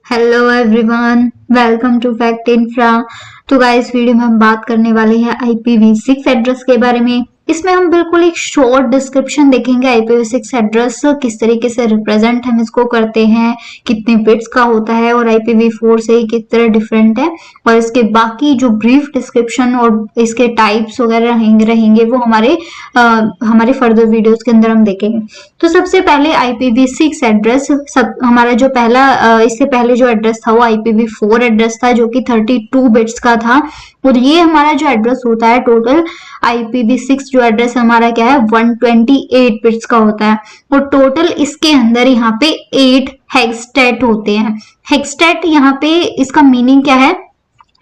Hello everyone, welcome to Fact Infra. तो guys, video में हम बात करने वाले हैं IPv6 एड्रेस के बारे में। इसमें हम बिल्कुल एक शॉर्ट डिस्क्रिप्शन देखेंगे। IPv6 एड्रेस किस तरीके से रिप्रेजेंट हम इसको करते हैं, कितने बिट्स का होता है और IPv4 से किस तरह डिफरेंट है, और इसके बाकी जो ब्रीफ डिस्क्रिप्शन और इसके टाइप्स वगैरह रहेंगे वो हमारे फर्दर वीडियोस के अंदर हम देखेंगे। तो सबसे पहले IPv6 एड्रेस, हमारा जो इससे पहले जो एड्रेस था वो IPv4 एड्रेस था, जो कि 32 बिट्स का था। और ये हमारा जो एड्रेस होता है टोटल, IPv6 जो एड्रेस हमारा क्या है 128 बिट्स का होता है। और टोटल इसके अंदर यहाँ पे 8 हेक्सटेट होते हैं। हेक्सटेट यहाँ पे इसका मीनिंग क्या है,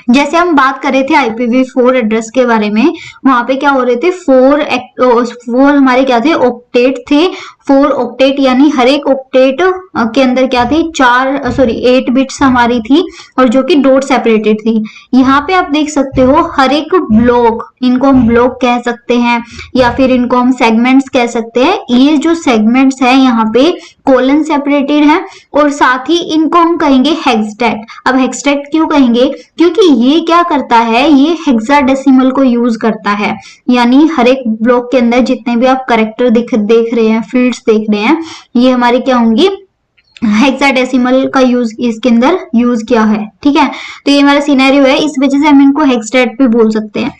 जैसे हम बात कर रहे थे IPv4 एड्रेस के बारे में, वहां पे क्या हो रहे थे, फोर हमारे क्या थे, ऑक्टेट थे। 4 ऑक्टेट यानी हर एक ऑक्टेट के अंदर क्या थे, 8 बिट्स हमारी थी, और जो कि डॉट सेपरेटेड थी। यहाँ पे आप देख सकते हो हर एक ब्लॉक, इनको हम ब्लॉक कह सकते हैं या फिर इनको हम सेगमेंट्स कह सकते हैं। ये जो सेगमेंट्स है यहाँ पे कोलन सेपरेटेड है, और साथ ही इनको हम कहेंगे हेक्सटेट। अब हेक्सटेट क्यों कहेंगे, क्योंकि ये क्या करता है, ये हेक्साडेसिमल को यूज करता है। यानी हर एक ब्लॉक के अंदर जितने भी आप कैरेक्टर देख रहे हैं, फील्ड्स देख रहे हैं, ये हमारी क्या होंगी, हेक्साडेसिमल का यूज इसके अंदर यूज किया है। ठीक है, तो ये हमारा सिनेरियो है, इस वजह से हम इनको हेक्सटेट भी बोल सकते हैं।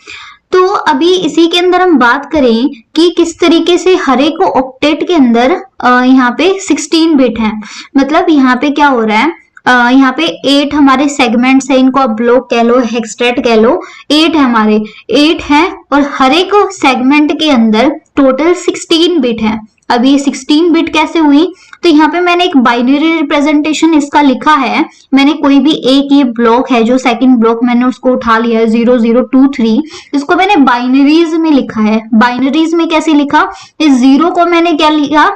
तो अभी इसी के अंदर हम बात करें कि किस तरीके से हर एक ऑक्टेट के अंदर यहाँ पे 16 बिट है। मतलब यहाँ पे क्या हो रहा है, यहाँ पे 8 हमारे सेगमेंट्स है, इनको आप ब्लॉक कह लो, हेक्सटेट कह लो। 8 है हमारे, 8 है, और हर एक सेगमेंट के अंदर टोटल 16 बिट है। अब ये 16 बिट कैसे हुई, तो यहाँ पे मैंने एक बाइनरी रिप्रेजेंटेशन इसका लिखा है। मैंने कोई भी एक ये ब्लॉक है, जो सेकंड ब्लॉक मैंने उसको उठा लिया है 0023, इसको मैंने बाइनरीज में लिखा है। बाइनरीज में कैसे लिखा, इस 0 को मैंने क्या लिखा,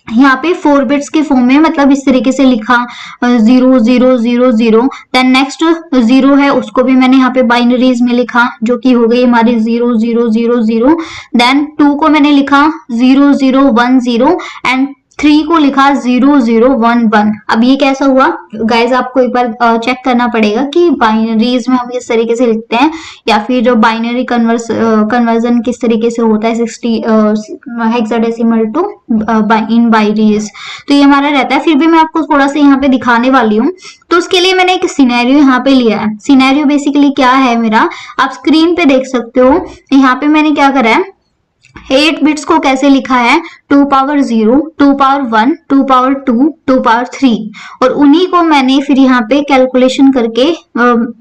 यहाँ पे 4 बिट्स के फॉर्म में, मतलब इस तरीके से लिखा 0 0 0 0। देन नेक्स्ट 0 है, उसको भी मैंने यहाँ पे बाइनरीज में लिखा, जो कि हो गई हमारी 0 0 0 0। देन 2 को मैंने लिखा 0 0 1 0, एंड 3 को लिखा 0 0 1 1। अब ये कैसा हुआ गाइज, आपको एक बार चेक करना पड़ेगा कि बाइनरीज में हम किस तरीके से लिखते हैं, या फिर जो बाइनरी कन्वर्जन किस तरीके से होता है 60 हेक्साडेसिमल टू इन बाइनरीज। तो ये हमारा रहता है। फिर भी मैं आपको थोड़ा सा यहाँ पे दिखाने वाली हूँ। तो उसके लिए मैंने एक सिनेरियो यहाँ पे लिया है। सिनेरियो बेसिकली क्या है मेरा, आप स्क्रीन पे देख सकते हो। यहाँ पे मैंने क्या करा है, 8 बिट्स को कैसे लिखा है, 2 पावर 0, 2 पावर 1, 2 पावर 2, 2 पावर 3, और उन्हीं को मैंने फिर यहाँ पे कैलकुलेशन करके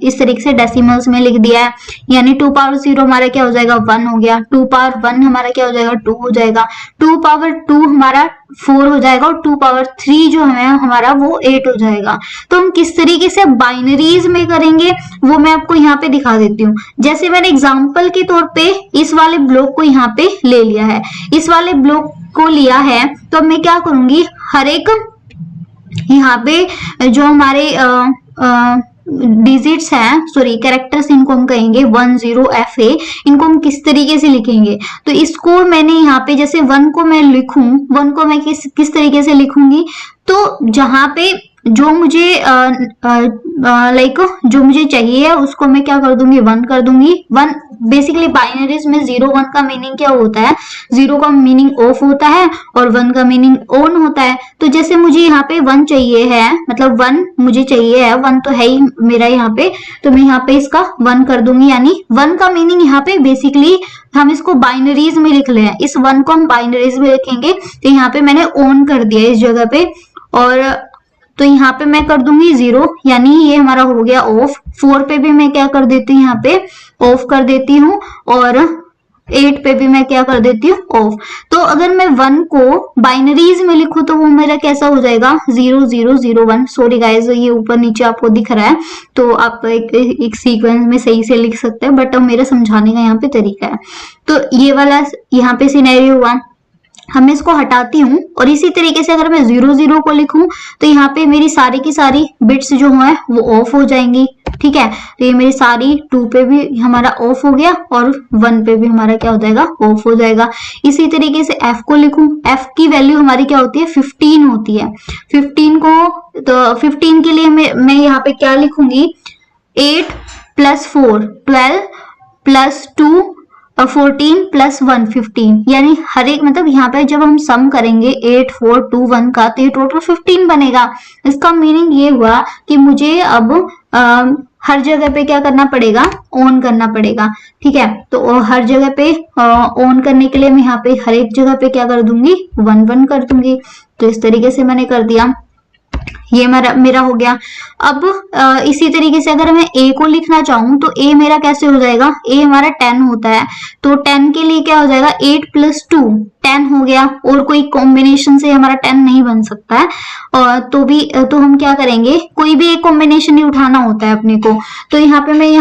इस तरीके से डेसिमल्स में लिख दिया है। यानी 2 पावर 0 हमारा क्या हो जाएगा, 1 हो गया। 2 पावर 1 हमारा क्या हो जाएगा, 2 हो जाएगा। 2 पावर 2 हमारा 4 हो जाएगा, और 2 पावर 3 जो है हमारा वो 8 हो जाएगा। तो हम किस तरीके से बाइनरीज में करेंगे वो मैं आपको यहाँ पे दिखा देती हूँ। जैसे मैंने एग्जाम्पल के तौर पे इस वाले ब्लॉक को यहाँ पे ले लिया है, इस वाले ब्लॉक को लिया है, तो मैं क्या करूंगी, हर एक यहाँ पे जो हमारे डिजिट्स हैं, सॉरी कैरेक्टर्स, इनको हम कहेंगे 10FA, इनको हम किस तरीके से लिखेंगे। तो इसको मैंने यहाँ पे जैसे 1 को मैं लिखूं, 1 को मैं किस तरीके से लिखूंगी, तो जहां पे जो मुझे जो मुझे चाहिए उसको मैं क्या कर दूंगी, 1 कर दूंगी। 1 बेसिकली बाइनरीज में 0 1 का मीनिंग क्या होता है, 0 का मीनिंग ऑफ होता है और 1 का मीनिंग ऑन होता है। तो जैसे मुझे यहाँ पे 1 चाहिए है, मतलब 1 मुझे चाहिए है, 1 तो है ही मेरा यहाँ पे, तो मैं यहाँ पे इसका 1 कर दूंगी। यानी 1 का मीनिंग यहाँ पे बेसिकली हम इसको बाइनरीज में लिख ले हैं, इस 1 को हम बाइनरीज में लिखेंगे। तो यहाँ पे मैंने ऑन कर दिया इस जगह पे, और तो यहाँ पे मैं कर दूंगी 0, यानी ये हमारा हो गया ऑफ। 4 पे भी मैं क्या कर देती हूँ, यहाँ पे ऑफ कर देती हूँ, और 8 पे भी मैं क्या कर देती हूँ, ऑफ। तो अगर मैं 1 को बाइनरीज में लिखूं तो वो मेरा कैसा हो जाएगा, 0 0 0 1। सॉरी गाइज, ये ऊपर नीचे आपको दिख रहा है, तो आप एक सीक्वेंस में सही से लिख सकते हैं, बट मेरा समझाने का यहाँ पे तरीका है। तो ये वाला यहाँ पे सिनेरियो हुआ। मैं इसको हटाती हूँ, और इसी तरीके से अगर मैं 0 0 को लिखूं तो यहाँ पे मेरी सारी की सारी बिट्स जो है वो ऑफ हो जाएंगी। ठीक है। तो ये मेरी सारी 2 पे भी हमारा ऑफ हो गया और 1 पे भी हमारा क्या हो जाएगा, ऑफ हो जाएगा। इसी तरीके से f को लिखूं, f की वैल्यू हमारी क्या होती है, 15 होती है। 15 को तो 15 के लिए मैं यहाँ पे क्या लिखूंगी, 8 + 4 12 + 2 14 + 1 15, यानी हर एक मतलब यहाँ पे जब हम सम करेंगे 8 4 2 1 का तो ये टोटल 15 बनेगा। इसका मीनिंग ये हुआ कि मुझे अब हर जगह पे क्या करना पड़ेगा, ऑन करना पड़ेगा। ठीक है, तो हर जगह पे ऑन करने के लिए मैं यहाँ पे हर एक जगह पे क्या कर दूंगी, 1 1 कर दूंगी। तो इस तरीके से मैंने कर दिया, ये मेरा हो गया। अब इसी तरीके से अगर मैं a को लिखना चाहूं तो a मेरा कैसे हो जाएगा, a हमारा 10 होता है, तो 10 के लिए क्या हो जाएगा, 8 + 2 10 हो गया। और कोई कॉम्बिनेशन से हमारा 10 नहीं बन सकता है, और तो हम क्या करेंगे, कोई भी एक कॉम्बिनेशन ही उठाना होता है अपने को। तो यहाँ पे मैं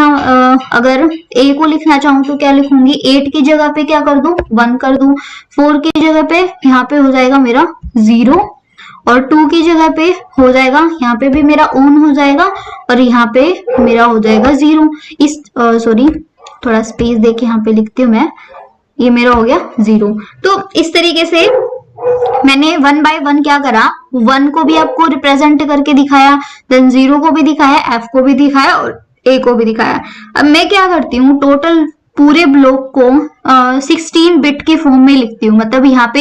अगर a को लिखना चाहूँ तो क्या लिखूंगी, 8 की जगह पे क्या कर दूं, 1 कर दूं। 4 की जगह पे यहाँ पे हो जाएगा मेरा 0, और 2 की जगह पे हो जाएगा, यहाँ पे भी मेरा ऑन हो जाएगा और यहाँ पे मेरा हो जाएगा 0। इस सॉरी थोड़ा स्पेस देके यहाँ पे लिखती हूँ मैं, ये मेरा हो गया 0। तो इस तरीके से मैंने 1 बाय 1 क्या करा, 1 को भी आपको रिप्रेजेंट करके दिखाया, देन 0 को भी दिखाया, f को भी दिखाया और a को भी दिखाया। अब मैं क्या करती हूँ, टोटल पूरे ब्लॉक को 16 बिट के फॉर्म में लिखती हूँ। मतलब यहाँ पे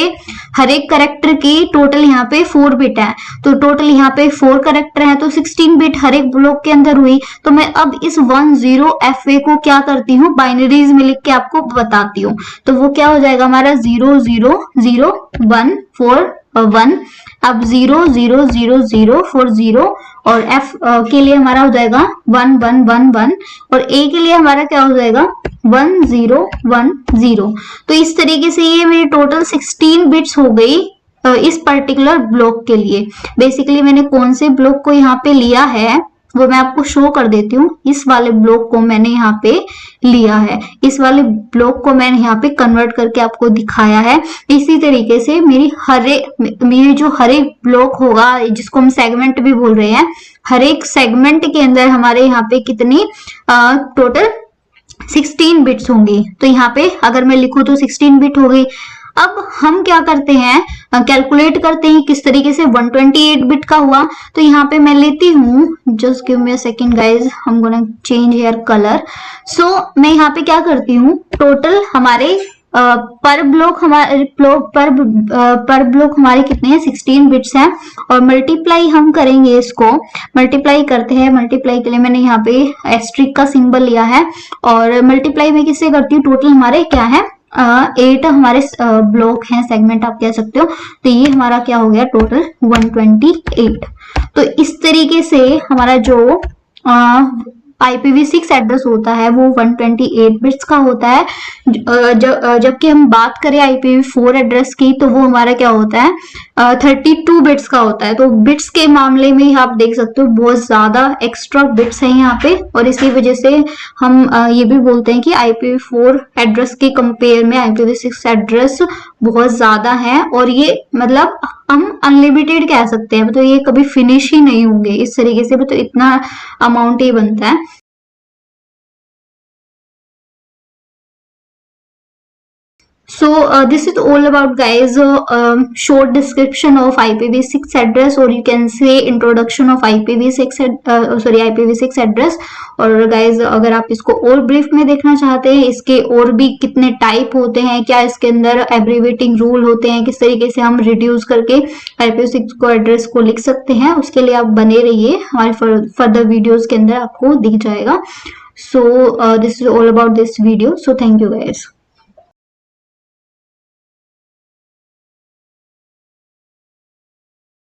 हर एक करेक्टर की टोटल यहाँ पे 4 बिट है, तो टोटल यहाँ पे 4 करेक्टर है, तो 16 बिट हर एक ब्लॉक के अंदर हुई। तो मैं अब इस 10 FA को क्या करती हूँ, बाइनरीज में लिख के आपको बताती हूँ। तो वो क्या हो जाएगा हमारा 0 0 0 1 4 1। अब 0 0 0 0 4 0, और f के लिए हमारा हो जाएगा 1 1 1 1, और a के लिए हमारा क्या हो जाएगा 1 0 1 0। तो इस तरीके से ये मेरी टोटल 16 बिट्स हो गई इस पर्टिकुलर ब्लॉक के लिए। बेसिकली मैंने कौन से ब्लॉक को यहाँ पे लिया है वो मैं आपको शो कर देती हूँ। इस वाले ब्लॉक को मैंने यहाँ पे लिया है, इस वाले ब्लॉक को मैंने यहाँ पे कन्वर्ट करके आपको दिखाया है। इसी तरीके से मेरी जो हर एक ब्लॉक होगा, जिसको हम सेगमेंट भी बोल रहे हैं, हर एक सेगमेंट के अंदर हमारे यहाँ पे कितनी टोटल 16 बिट्स होंगी। तो यहाँ पे अगर मैं लिखूं तो 16 बिट हो गई। अब हम क्या करते हैं, कैलकुलेट करते हैं किस तरीके से 128 बिट का हुआ। तो यहाँ पे मैं लेती हूँ, just give me a second guys, I am gonna change here colour. सो मैं यहाँ पे क्या करती हूँ, टोटल हमारे पर ब्लॉक हमारे कितने हैं, 16 बिट्स हैं, और मल्टीप्लाई हम करेंगे इसको। मल्टीप्लाई करते हैं, मल्टीप्लाई के लिए मैंने यहाँ पे एस्ट्रिक का सिंबल लिया है, और मल्टीप्लाई में किससे करती हूँ, टोटल हमारे क्या है 8 हमारे ब्लॉक हैं, सेगमेंट आप कह सकते हो। तो ये हमारा क्या हो गया, टोटल 128। तो इस तरीके से हमारा जो IPv6 एड्रेस होता है वो 128 बिट्स का होता है। जबकि हम बात करें IPv4 एड्रेस की तो वो हमारा क्या होता है 32 बिट्स का होता है। तो बिट्स के मामले में आप देख सकते हो बहुत ज्यादा एक्स्ट्रा बिट्स हैं यहाँ पे, और इसी वजह से हम ये भी बोलते हैं कि IPv4 एड्रेस के कंपेयर में IPv6 एड्रेस बहुत ज्यादा है, और ये मतलब हम अनलिमिटेड कह सकते हैं। तो ये कभी फिनिश ही नहीं होंगे इस तरीके से, तो इतना अमाउंट ही बनता है। So this is all about guys short description of IPv6 address, or you can say introduction of IPv6 IPv6 address। और guys अगर आप इसको और ब्रीफ में देखना चाहते हैं, इसके और भी कितने टाइप होते हैं, क्या इसके अंदर एब्रीवेटिंग रूल होते हैं, किस तरीके से हम रिड्यूस करके IPv6 को एड्रेस को लिख सकते हैं, उसके लिए आप बने रहिए, हमारे फर्दर वीडियोज के अंदर आपको दिख जाएगा। So this is all about this video, so thank you guys।